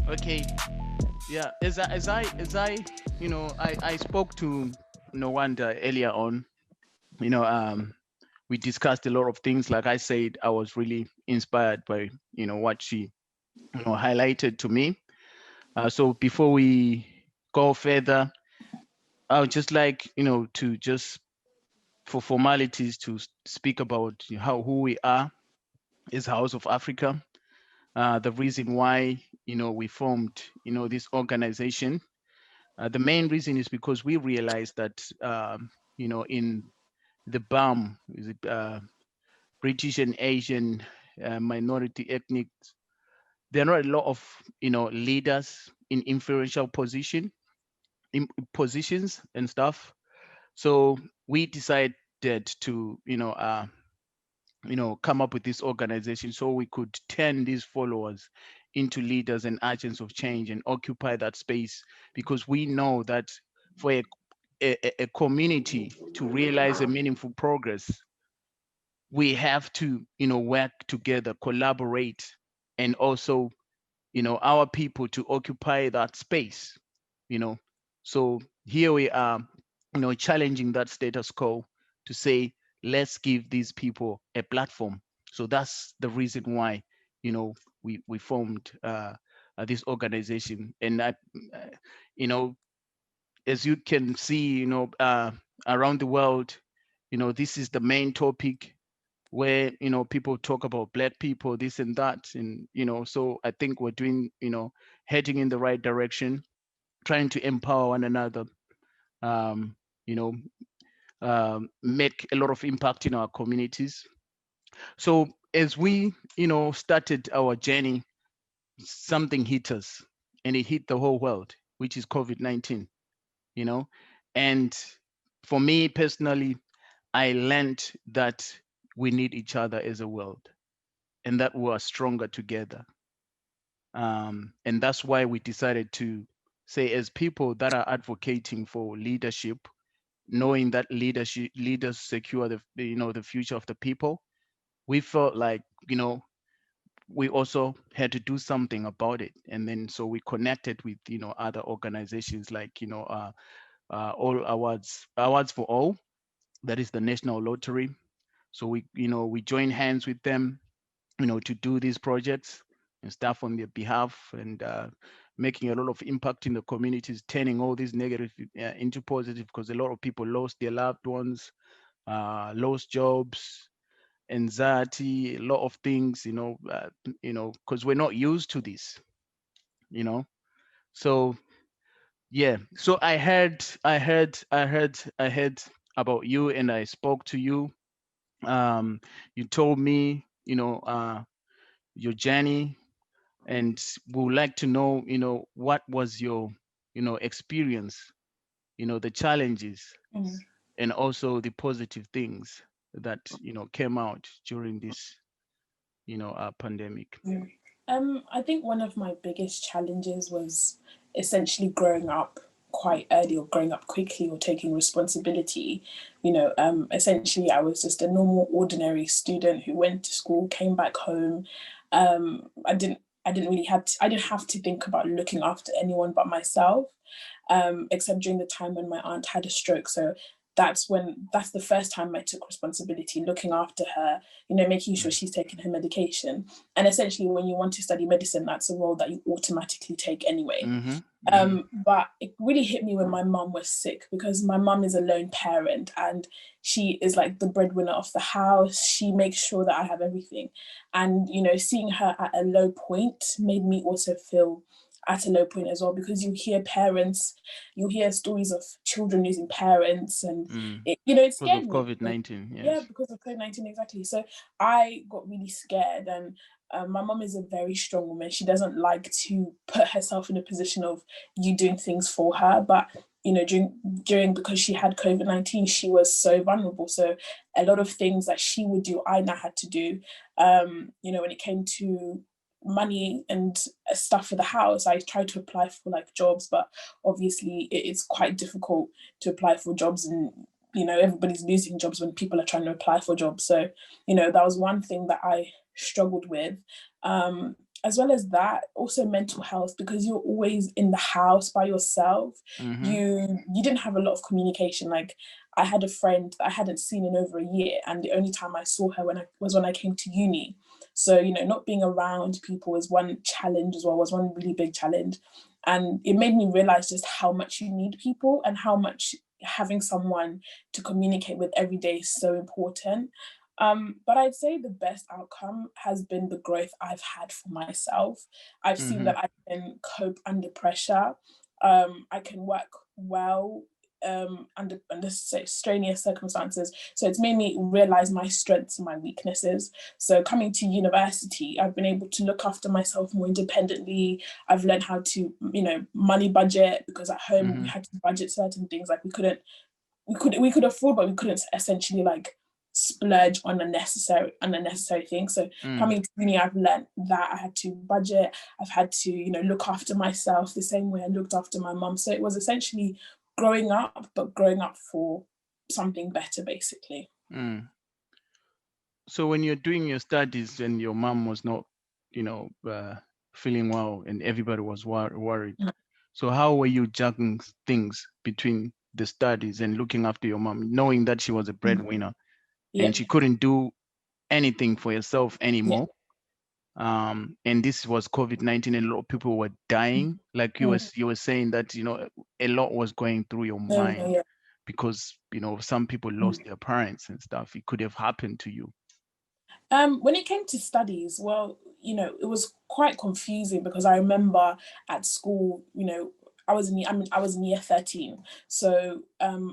Okay. Yeah. I spoke to Nokwanda earlier on. You know, we discussed a lot of things. Like I said, I was really inspired by what she highlighted to me. So before we go further, I would just like to just for formalities to speak about how who we are as House of Africa. The reason why we formed this organization. The main reason is because we realized that in the BAM, is it British and Asian minority ethnic, there are not a lot of leaders in influential positions and stuff. So we decided to come up with this organization so we could turn these followers into leaders and agents of change and occupy that space, because we know that for a community to realize a meaningful progress, we have to work together, collaborate, and also our people to occupy that space. you know so here we are, challenging that status quo to say, let's give these people a platform. So that's the reason why we formed this organization. And uh, you know as you can see, around the world, this is the main topic where people talk about black people, this and that. And so I think we're doing, heading in the right direction, trying to empower one another, um, you know make a lot of impact in our communities. So as we started our journey, something hit us, and it hit the whole world, which is COVID-19. you know and for me personally, I learned that we need each other as a world, and that we are stronger together. And that's why we decided to say, as people that are advocating for leadership, knowing that leaders secure the future of the people, we felt like we also had to do something about it. And then so we connected with other organizations like all awards for all, that is the national lottery. So we join hands with them, to do these projects and stuff on their behalf, and making a lot of impact in the communities, turning all these negative into positive, because a lot of people lost their loved ones, lost jobs, anxiety, a lot of things, because we're not used to this, you know. So yeah, so I heard about you, and I spoke to you. You told me, your journey, and we would like to know, what was your, experience, the challenges, Mm. and also the positive things that came out during this, pandemic. Mm. I think one of my biggest challenges was essentially growing up quite early, or growing up quickly, or taking responsibility. Essentially, I was just a normal, ordinary student who went to school, came back home. I didn't have to think about looking after anyone but myself, except during the time when my aunt had a stroke. So that's the first time I took responsibility, looking after her, making sure she's taking her medication. And essentially, when you want to study medicine, that's a role that you automatically take anyway. Mm-hmm. Mm-hmm. But it really hit me when my mum was sick, because my mum is a lone parent, and she is like the breadwinner of the house. She makes sure that I have everything. And, seeing her at a low point made me also feel at a low point as well, because you hear stories of children losing parents, and Mm. it Because scared of me. COVID-19, Yeah, yes. because of COVID-19, exactly. So I got really scared. And my mom is a very strong woman. She doesn't like to put herself in a position of you doing things for her. But during because she had COVID-19, she was so vulnerable. So a lot of things that she would do, I now had to do. When it came to money and stuff for the house, I tried to apply for like jobs, but obviously it's quite difficult to apply for jobs, and everybody's losing jobs when people are trying to apply for jobs. So that was one thing that I struggled with. as well as that, also mental health, because you're always in the house by yourself. You didn't have a lot of communication. Like, I had a friend that I hadn't seen in over a year, and the only time I saw her when I came to uni. So, not being around people was one challenge as well, was one really big challenge. And it made me realize just how much you need people and how much having someone to communicate with every day is so important. But I'd say the best outcome has been the growth I've had for myself. I've seen that I can cope under pressure. I can work well under strenuous circumstances. So it's made me realize my strengths and my weaknesses. So coming to university, I've been able to look after myself more independently. I've learned how to, money budget, because at home we had to budget certain things. Like we could afford, but we couldn't essentially like splurge on unnecessary things. So coming to uni, I've learned that I had to budget. I've had to, look after myself the same way I looked after my mum. So it was essentially growing up, but growing up for something better, basically. So when you're doing your studies and your mom was not, feeling well and everybody was worried. So how were you juggling things between the studies and looking after your mom, knowing that she was a breadwinner and she couldn't do anything for herself anymore? And this was COVID-19 and a lot of people were dying. Like you were saying that, a lot was going through your mind because, some people lost their parents and stuff. It could have happened to you. When it came to studies, well, it was quite confusing because I remember at school, I was in year 13. So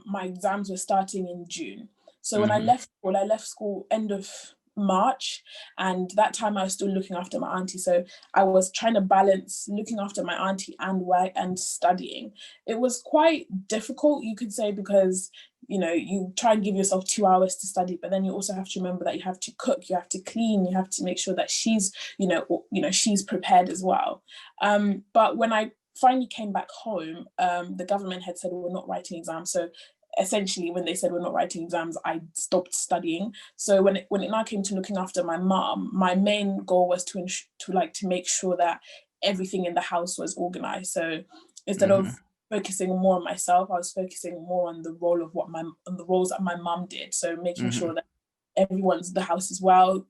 my exams were starting in June. So when I left school end of March, and that time I was still looking after my auntie. So I was trying to balance looking after my auntie and work and studying. It was quite difficult, you could say, because you try and give yourself 2 hours to study, but then you also have to remember that you have to cook, you have to clean, you have to make sure that she's, she's prepared as well. But when I finally came back home, the government had said we're not writing exams. So essentially, when they said we're not writing exams, I stopped studying. So when it now came to looking after my mom, my main goal was to make sure that everything in the house was organized. So instead of focusing more on myself, I was focusing more on the roles that my mum did. So making sure that the house is well,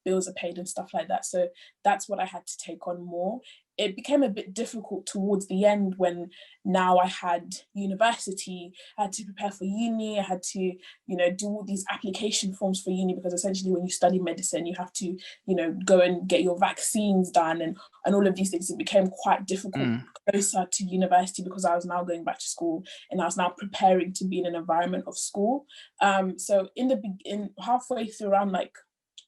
bills are paid and stuff like that. So that's what I had to take on more. It became a bit difficult towards the end when now I had university, I had to prepare for uni, I had to, do all these application forms for uni, because essentially when you study medicine, you have to, go and get your vaccines done and all of these things. It became quite difficult closer to university because I was now going back to school and I was now preparing to be in an environment of school. So in halfway through, around like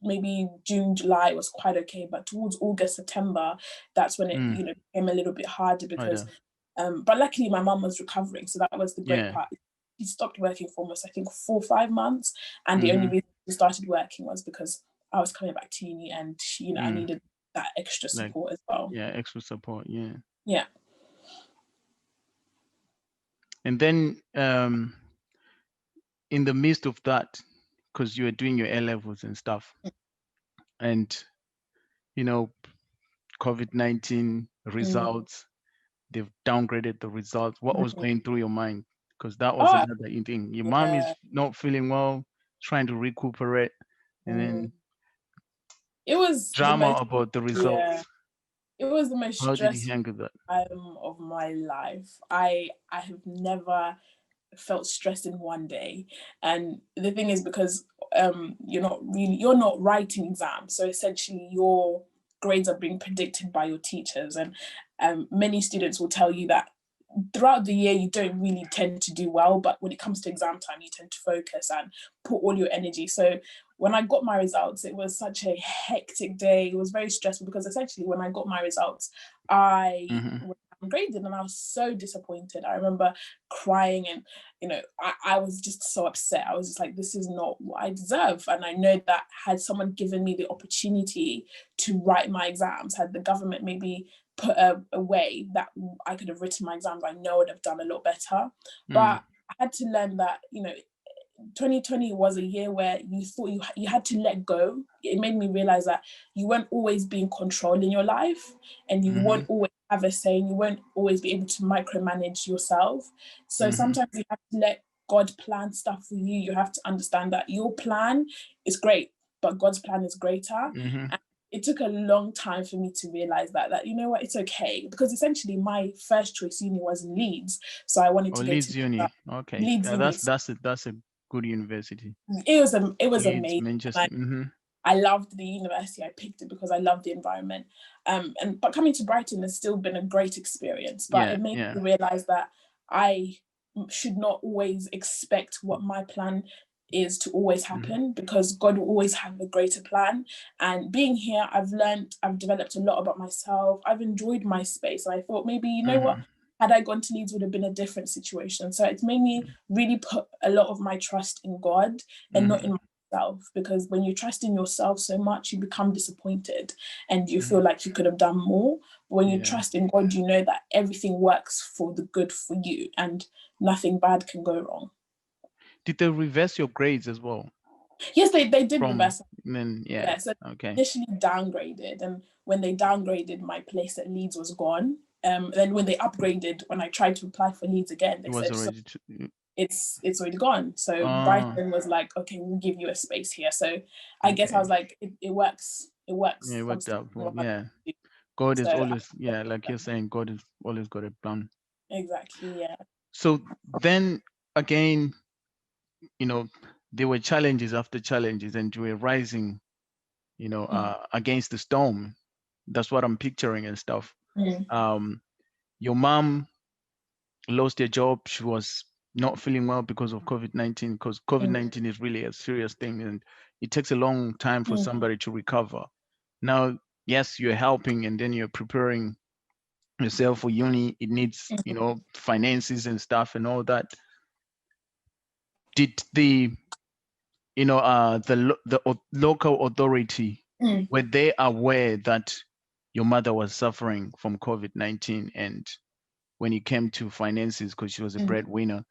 maybe June, July, was quite okay, but towards August, September, that's when it became a little bit harder because but luckily my mum was recovering, so that was the great part. She stopped working for almost, I think, 4 or 5 months, and the only reason she started working was because I was coming back to uni and she, I needed that extra support as well. Extra support. Yeah. And then in the midst of that, because you were doing your A-levels and stuff, and COVID-19 results, they've downgraded the results. What was going through your mind? Because that was another thing. Your mom is not feeling well, trying to recuperate, and then it was drama about the results. It was the most How did you stressful handle that time of my life. I have never felt stressed in one day. And the thing is, because you're not writing exams, so essentially your grades are being predicted by your teachers, and many students will tell you that throughout the year you don't really tend to do well, but when it comes to exam time you tend to focus and put all your energy. So when I got my results, it was such a hectic day. It was very stressful because essentially when I got my results, I was downgraded and I was so disappointed. I remember crying and I was just so upset. I was just like, this is not what I deserve. And I know that had someone given me the opportunity to write my exams, had the government maybe put a way that I could have written my exams, I know I would have done a lot better. But I had to learn that, 2020 was a year where you thought you had to let go. It made me realize that you won't always be in control in your life, and you won't always have a say, and you won't always be able to micromanage yourself. So sometimes you have to let God plan stuff for you. You have to understand that your plan is great, but God's plan is greater. And it took a long time for me to realize that you know what, it's okay, because essentially my first choice uni was in Leeds, so I wanted to go Leeds to Uni. Okay, Leeds yeah, Uni. that's a good university. It was Leeds, amazing. Manchester. I loved the university. I picked it because I loved the environment. But coming to Brighton has still been a great experience. But Yeah, it made yeah. me realize that I should not always expect what my plan is to always happen, because God will always have a greater plan. And being here, I've developed a lot about myself. I've enjoyed my space. And I thought maybe, you know what, had I gone to Leeds, would have been a different situation. So it's made me really put a lot of my trust in God and not in myself, because when you trust in yourself so much, you become disappointed and you feel like you could have done more. But when you trust in God, you know that everything works for the good for you and nothing bad can go wrong. Did they reverse your grades as well? Yes, they did From reverse. then, Yeah, so okay. initially downgraded, and when they downgraded, my place at Leeds was gone. Then when they upgraded, when I tried to apply for Leeds again, It they was said, so already. it's already gone. So Oh, Brighton was like, okay, we'll give you a space here. So I guess I okay. was like, it works. It Yeah, works. it I'm worked still out. doing Well, what I yeah. do. God is So always, yeah, like you're saying, God has always got a plan. exactly, yeah. So then again, you know, there were challenges after challenges, and you were rising, against the storm. That's what I'm picturing and stuff. Mm, Your mom lost her job. She was not feeling well because of COVID-19, because mm, COVID-19 is really a serious thing, and it takes a long time for mm, somebody to recover. Now, yes, you're helping, and then you're preparing yourself for uni. It needs, mm, finances and stuff and all that. Did the local authority, mm, were they aware that your mother was suffering from COVID-19, and when it came to finances, because she was a mm, breadwinner,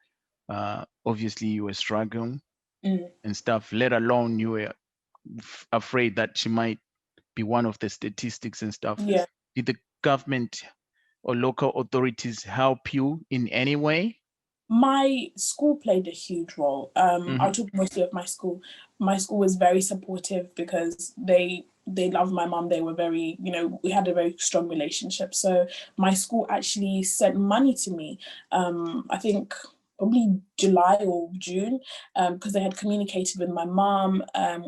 obviously you were struggling mm. and stuff, let alone you were afraid that she might be one of the statistics and stuff. Yeah. Did the government or local authorities help you in any way? My school played a huge role. I'll Mm-hmm. talk mostly of my school. My school was very supportive because they loved my mum. They were very, we had a very strong relationship. So my school actually sent money to me. I think probably July or June, because they had communicated with my mum.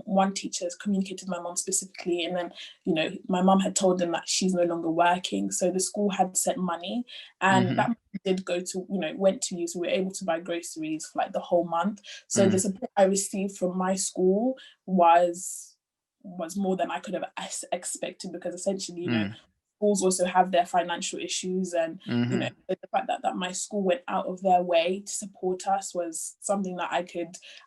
One teacher has communicated with my mum specifically, and then my mum had told them that she's no longer working. So the school had sent money, and Mm-hmm. that did go to, went to use. We were able to buy groceries for like the whole month. So the Mm, support I received from my school was more than I could have expected, because essentially, mm, schools also have their financial issues, and mm-hmm. the fact that my school went out of their way to support us was something that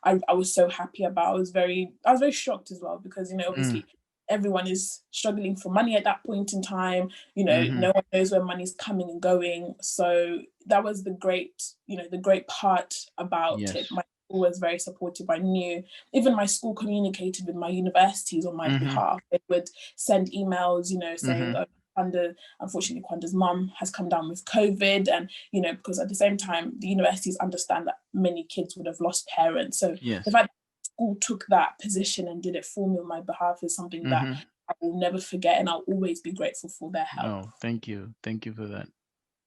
I was so happy about. I was very shocked as well, because Mm, obviously everyone is struggling for money at that point in time. mm-hmm. No one knows where money's coming and going. So that was the great part about it. Yes. My school was very supportive. I knew even my school communicated with my universities on my Mm-hmm. behalf. They would send emails, saying, Mm-hmm. oh, unfortunately, Kwanda's mum has come down with COVID. And, because at the same time, the universities understand that many kids would have lost parents. So the Yes. fact that school took that position and did it for me on my behalf is something that Mm-hmm. I will never forget, and I'll always be grateful for their help. Oh, thank you. Thank you for that.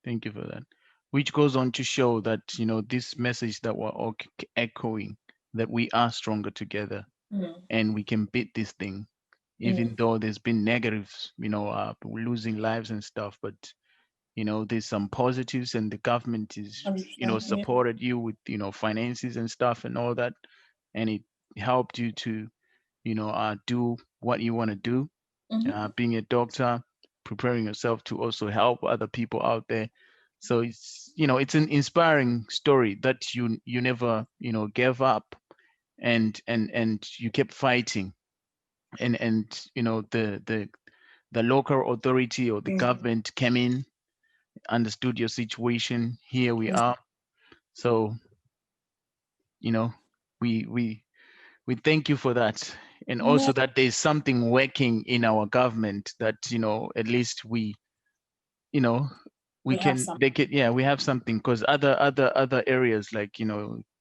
Thank you for that. Which goes on to show that, this message that we're all echoing, that we are stronger together Mm, and we can beat this thing, even mm, though there's been negatives, losing lives and stuff. But, there's some positives, and the government is, 100%, yeah. supported you with, finances and stuff and all that. And it helped you to, do what you want to do, Mm-hmm. being a doctor, preparing yourself to also help other people out there. So it's an inspiring story that you never gave up, and you kept fighting, and the local authority or the Mm, government came in, understood your situation. Here we are. So you know we thank you for that. And also No, that there's something working in our government that, at least we, you know, we we have can, some. they can, yeah, we have something, because other areas like,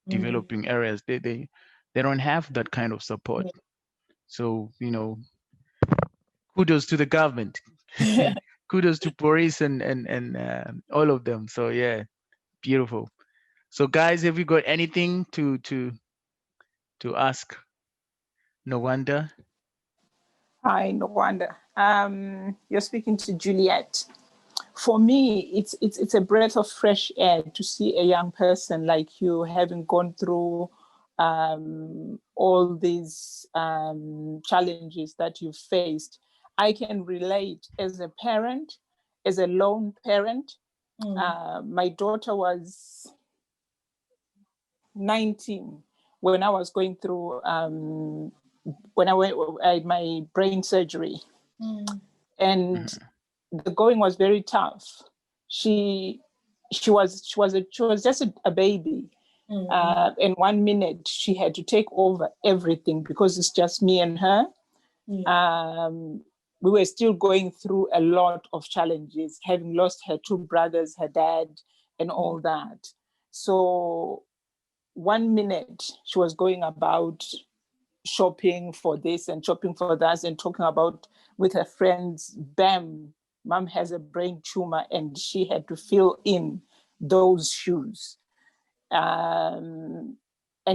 developing areas, they don't have that kind of support. So, kudos to the government. Kudos to police and all of them. So yeah, beautiful. So guys, have you got anything to ask Nokwanda? Hi, Nokwanda. You're speaking to Juliet. For me, it's a breath of fresh air to see a young person like you having gone through all these challenges that you've faced. I can relate as a parent, as a lone parent. My daughter was 19 when I was going through when I had my brain surgery, and the going was very tough. She was just a baby, and 1 minute she had to take over everything because it's just me and her. We were still going through a lot of challenges, having lost her two brothers, her dad, and all that. So 1 minute she was going about shopping for this and shopping for that and talking about with her friends, bam, mom has a brain tumor, and she had to fill in those shoes. And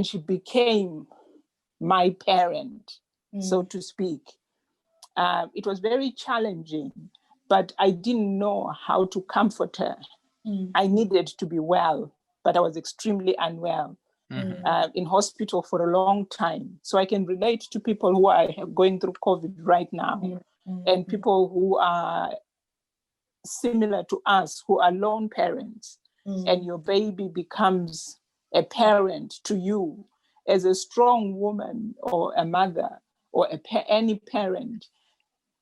she became my parent, so to speak. It was very challenging, but I didn't know how to comfort her. I needed to be well, but I was extremely unwell. In hospital for a long time. So I can relate to people who are going through COVID right now, and people who are similar to us, who are lone parents, and your baby becomes a parent to you. As a strong woman or a mother or any parent,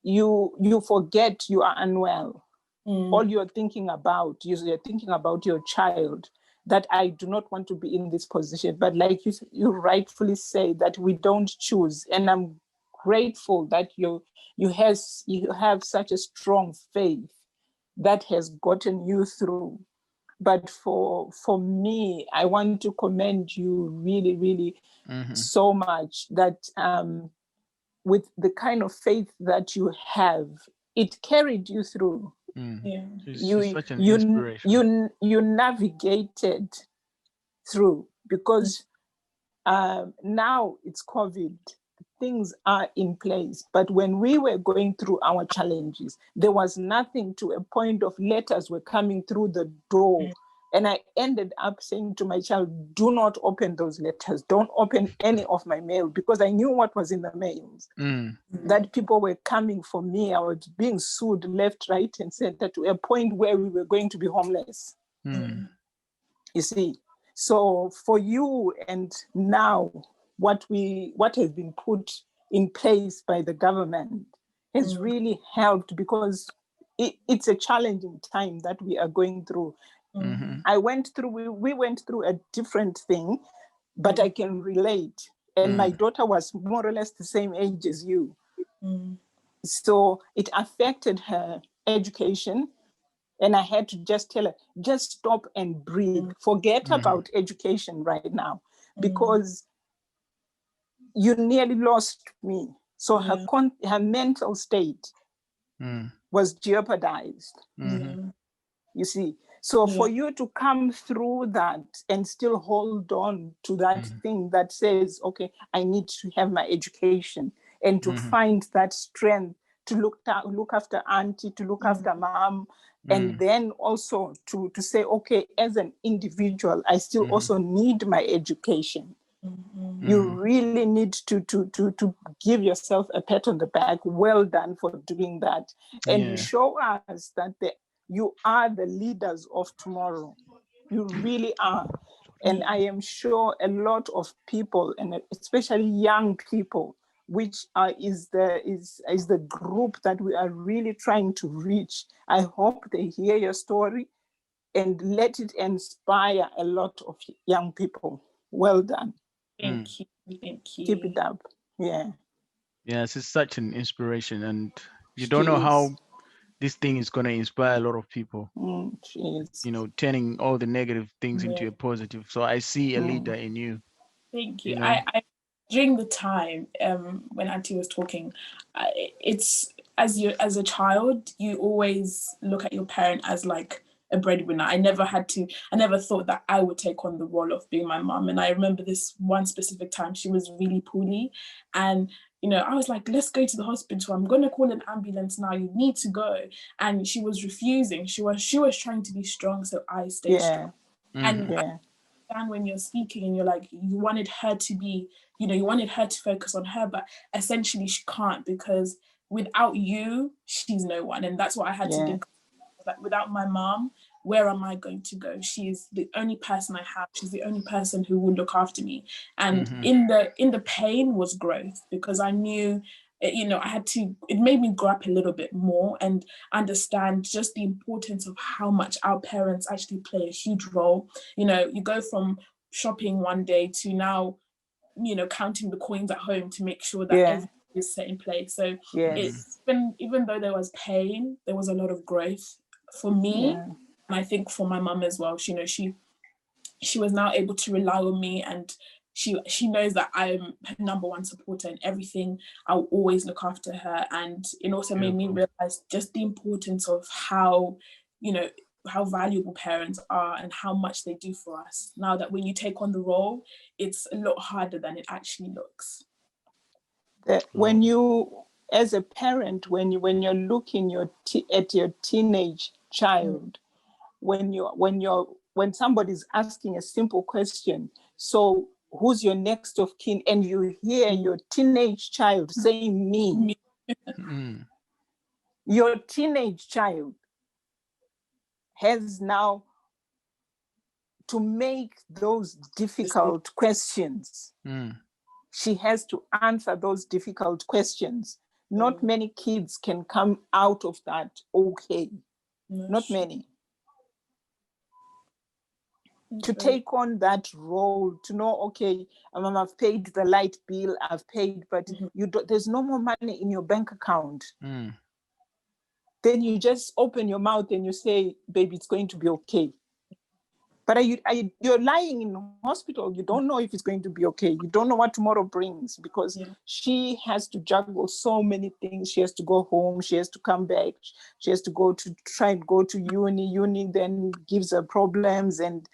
you forget you are unwell. All you're thinking about, you're thinking about your child, that I do not want to be in this position. But like you rightfully say, that we don't choose. And I'm grateful that you have such a strong faith that has gotten you through. But for me, I want to commend you really, really so much that with the kind of faith that you have, it carried you through. She's such an inspiration. You navigated through, because now it's COVID, things are in place. But when we were going through our challenges, there was nothing, to a point of letters were coming through the door. And I ended up saying to my child, do not open those letters. Don't open any of my mail, because I knew what was in the mails. That people were coming for me. I was being sued left, right, and center, to a point where we were going to be homeless. You see, so for you, and now what has been put in place by the government has really helped, because it's a challenging time that we are going through. We went through a different thing, but I can relate. And my daughter was more or less the same age as you. So it affected her education. And I had to just tell her, just stop and breathe. Forget about education right now, because you nearly lost me. So her mental state was jeopardized. You see, so for you to come through that and still hold on to that thing that says, okay, I need to have my education, and to find that strength to look after auntie, to look after mom, and then also to say, okay, as an individual, I still also need my education. You really need to give yourself a pat on the back. Well done for doing that. And you show us that you are the leaders of tomorrow. You really are. And I am sure a lot of people, and especially young people, which is the group that we are really trying to reach. I hope they hear your story and let it inspire a lot of young people. Well done. Thank you. Thank you. Keep it up. Yeah. Yes, it's such an inspiration, and you She don't know how is. this thing is going to inspire a lot of people, She is. turning all the negative things into Yeah. a positive. So I see a leader Mm. in you, Thank you you. know. I during the time when Auntie was talking, it's as a child, you always look at your parent as like a breadwinner. I never thought that I would take on the role of being my mom. And I remember this one specific time she was really poorly, and I was like, let's go to the hospital. I'm gonna call an ambulance now. You need to go. And she was refusing. She was trying to be strong, so I stayed strong. And Yeah. understand when you're speaking and you're like, you wanted her to be, you wanted her to focus on her, but essentially she can't, because without you, she's no one. And that's what I had to think. Like, without my mom, where am I going to go? She is the only person I have. She's the only person who will look after me. And in the pain was growth, because I knew, I had to, it made me grow up a little bit more and understand just the importance of how much our parents actually play a huge role. You go from shopping one day to now, counting the coins at home to make sure that everything is set in place. So Yes. it's even though there was pain, there was a lot of growth for me, and I think for my mum as well. She was now able to rely on me, and she knows that I'm her number one supporter in everything. I'll always look after her. And it also made me realize just the importance of how valuable parents are and how much they do for us. Now that when you take on the role, it's a lot harder than it actually looks. When you, as a parent, when you're looking at your teenage child, when somebody's asking a simple question, so who's your next of kin, and you hear your teenage child saying me, your teenage child has now to make those difficult questions. She has to answer those difficult questions. Not many kids can come out of that okay. Not many. To take on that role, to know, okay, I've paid the light bill, I've paid, but there's no more money in your bank account. Then you just open your mouth and you say, baby, it's going to be okay. But you're lying in hospital. You don't know if it's going to be okay. You don't know what tomorrow brings, because she has to juggle so many things. She has to go home. She has to come back. She has to try and go to uni. Uni then gives her problems, and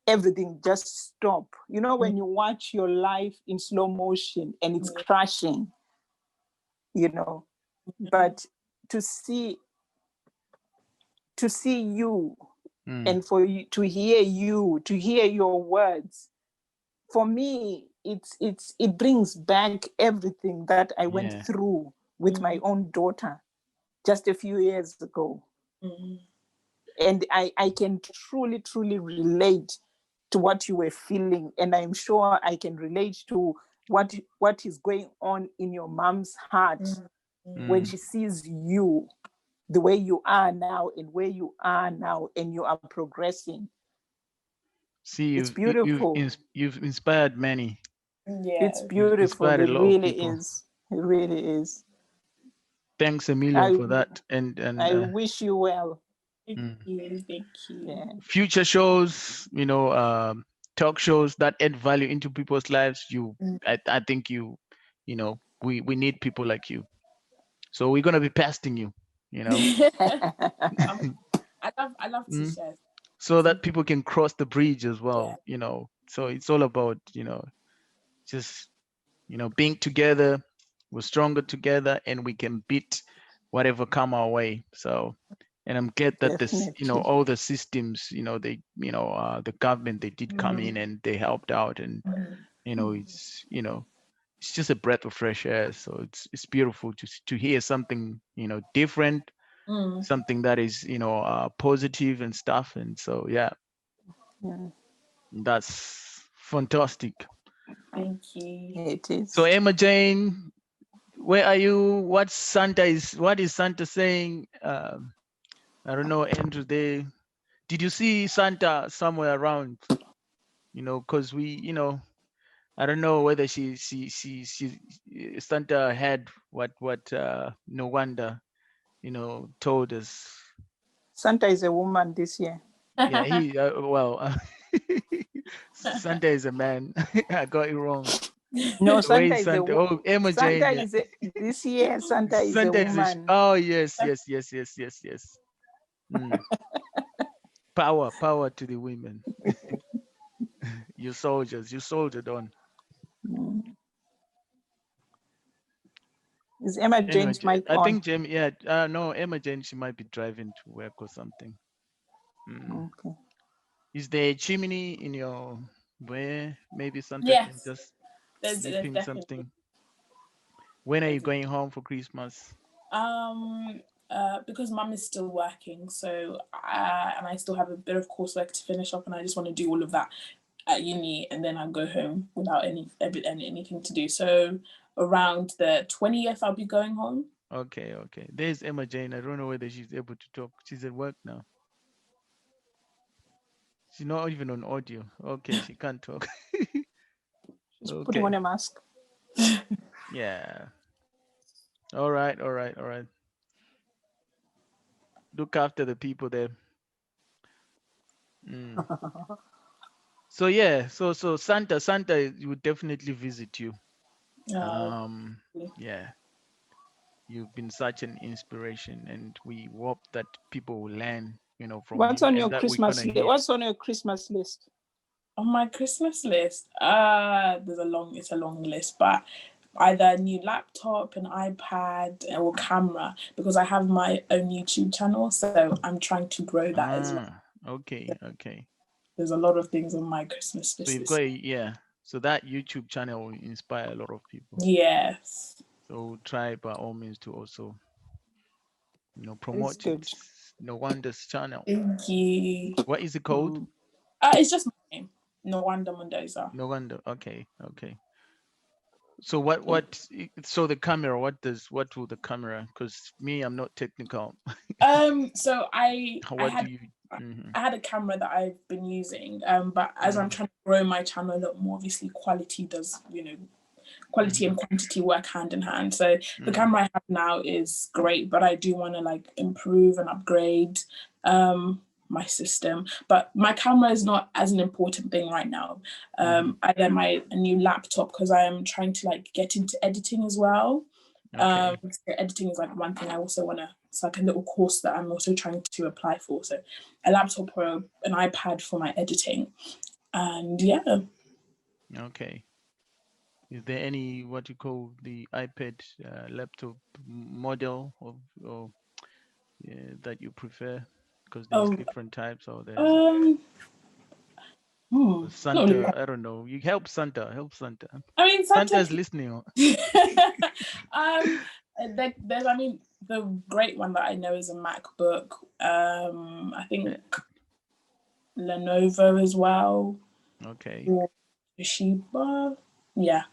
everything just stop. When you watch your life in slow motion and it's crashing, but to see you, and for you to hear your words, for me, it brings back everything that I went through with my own daughter just a few years ago. And I can truly, truly relate to what you were feeling. And I'm sure I can relate to what is going on in your mom's heart when she sees you, the way you are now and where you are now, and you are progressing. See, It's beautiful. You've inspired many. It's You've beautiful. inspired a It lot of really people. is. It really is. Thanks a million for that. And I wish you well. Thank you. Yeah. Future shows, talk shows that add value into people's lives. I think we need people like you. So we're gonna be pasting you, I love to share. so that people can cross the bridge as well. Yeah. So it's all about just being together. We're stronger together, and we can beat whatever come our way. So, and I'm glad that Definitely. all the systems, they, the government, they did come in and they helped out, and it's just a breath of fresh air. So it's beautiful to hear something different, something that is positive and stuff. And so that's fantastic. Thank you. It is. So Emma Jane, where are you? What is Santa saying? I don't know, Andrew. Did you see Santa somewhere around? Because we, I don't know whether she Santa had what Nokwanda, told us. Santa is a woman this year. Yeah, he Santa is a man. I got it wrong. No, The way Santa is a Santa. Oh, Emma Santa Jane. Yeah. is a, this year. Santa is a Santa is woman. oh yes. Mm. Power to the women. You soldiers, you soldiered on. Mm. Is Emma Anyway, Jane's mic I on? think Jamie. Yeah, no, Emma Jane. She might be driving to work or something. Mm. Okay. Is there a chimney in your way? Maybe Santa can Yes, just there's slip in definitely. something. When are you going home for Christmas? Because mum is still working, so and I still have a bit of coursework to finish up, and I just want to do all of that at uni, and then I'll go home without anything to do. So around the 20th, I'll be going home. Okay. There's Emma Jane. I don't know whether she's able to talk. She's at work now. She's not even on audio. Okay, she can't talk. She's putting on Okay. a mask. Yeah. All right. Look after the people there. Mm. So yeah, so Santa would definitely visit you. Yeah, you've been such an inspiration, and we hope that people will learn, from What's you, on and your that we're Christmas gonna list? hear. What's on your Christmas list? On my Christmas list, it's a long list, but either a new laptop, an iPad, or camera, because I have my own YouTube channel, so I'm trying to grow that as well. Okay. There's a lot of things on my Christmas So list. you've got so that YouTube channel will inspire a lot of people. Yes. So try by all means to also, promote It's good. it. Nokwanda's channel. Thank you. What is it called? It's just my name, Nokwanza Mundoza. Nokwanda. Okay. So so the camera, what will the camera, because me, I'm not technical. So I What had do you I had a camera that I've been using, but as I'm trying to grow my channel a lot more, obviously quality and quantity work hand in hand. So the camera I have now is great, but I do want to improve and upgrade my system. But my camera is not as an important thing right now. I get a new laptop because I am trying to get into editing as well. Okay. So editing is one thing I also want to. It's like a little course that I'm also trying to apply for. So a laptop or an iPad for my editing, and yeah. Okay. Is there any what you call the iPad laptop model or that you prefer? Because there's different types out there. Not really. Santa, I don't know. You help Santa. I mean, Santa's listening. There's the great one that I know is a MacBook. I think Lenovo as well. Okay. Or Toshiba. Yeah.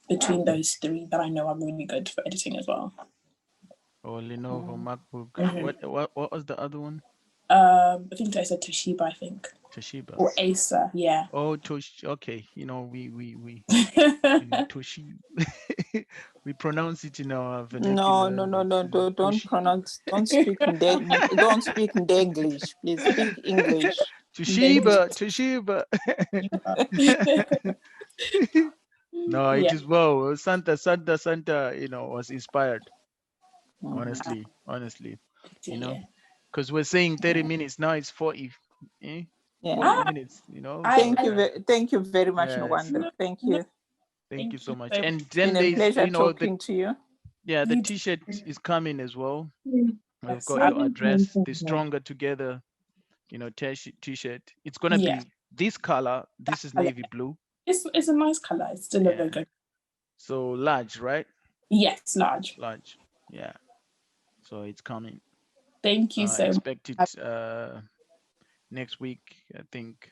Between those three that I know are really good for editing as well. Or Lenovo MacBook. What was the other one? I think I said Toshiba, I think. Toshiba. Or Acer, yeah. Oh, okay. We Toshiba. We pronounce it in our vernacular. No. Don't pronounce. Don't speak don't speak English. Please speak English. Toshiba. No, it is well. Santa, was inspired. Honestly, because we're saying 30 minutes now. It's 40. 40 minutes. Thank you very much, Yes. Nokwanda. Thank you. Thank you so much. So And It's then been a there's pleasure talking to you. Yeah, the T-shirt is coming as well. We've got your address. The Stronger Together, T-shirt. It's gonna be this color. This is navy blue. It's a nice color. It's still a very good. So large, right? Yes, large. Large. Yeah. So it's coming. Thank you so much. Expect it next week. I think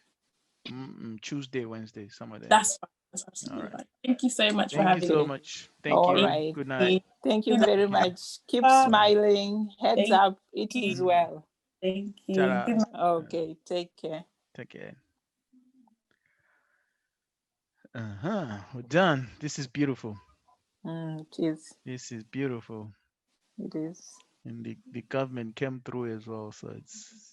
Tuesday, Wednesday, somewhere there. That's fine. That's absolutely right. Thank you so much for having me. Thank you so much. Thank you. Right. Good night. Thank you very much. Keep smiling. Heads up. It is well. Thank you. Ta-ra. Okay. Take care. Take care. We're done. This is beautiful. It is. This is beautiful. It is. And the government came through as well. So it's